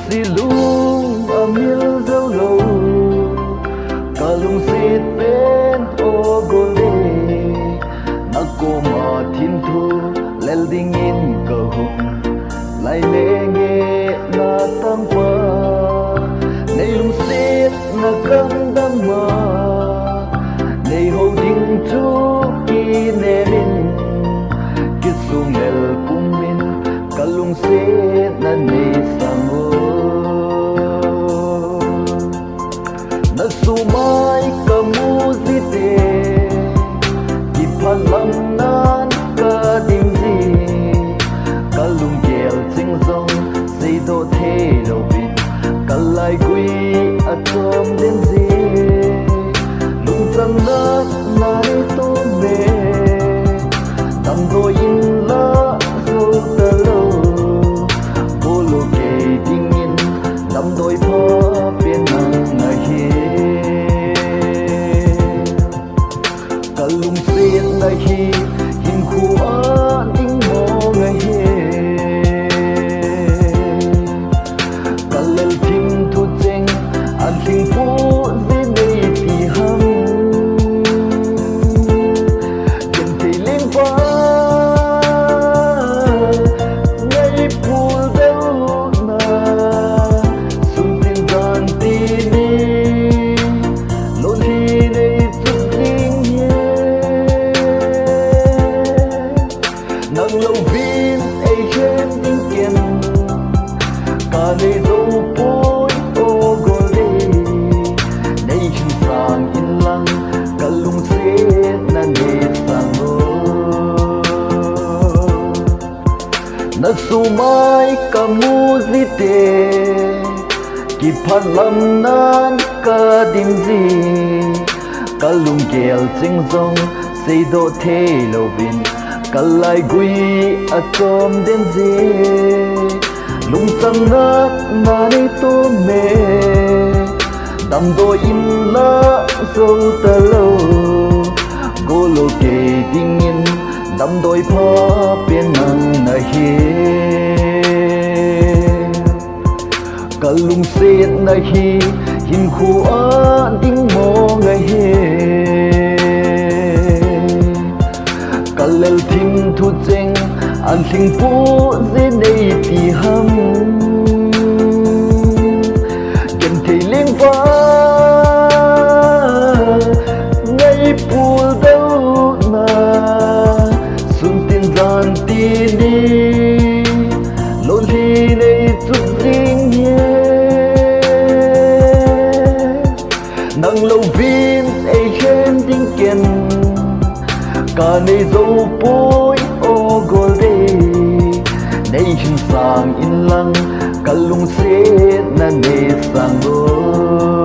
si lung amil dâu lâu cả lung xịt bên ô gole nắc cô mà thiên thu lel ding in cơ hùng lại lê nghe na tăng qua nay lung xịt na căng đăng mà nay hậu ding chu ki nê min kít sung lel pum min cả lung xịt na nay sang na sumai kamu zite di phalam nan ka dim zi kalung gel sing song sei do the lo vin kalai gui atom den zi lung sam na nai to me tam do in la so ta lo bolo ke ding in tam doi pha pen nang na hi kalung sen na hi hin khu a ding mo nga hi kalel thim thu cheng an thing pu zi nei ti ham yen ti ling pa nei pul deu na sun tin dan ti ni lon hi nei tu ding ye nang lo vin ai chen ding ken ka nei do poi o gole nei hin sang in lang kalung se na ne sang o na sumai kamu zite ki phalam nan ka dim zi kalung gel sing song sei do the lo vin kalai gui atom den zi lung sang na nani to me dam do in la so ta lo go lo ke ding in dam doi pha pen nang na hi kalung set na hi hin khu a ding mo nga hi kalel thim thu cheng an thing pu zi nei ti ham ken thei ling pa ngay pul deu na sun tin dan ti ni lon hi nei chu ding ye nang lo vin ai chen ding ken ka nei zo poi o gole nei hin sang in lang kalung se na ne sang o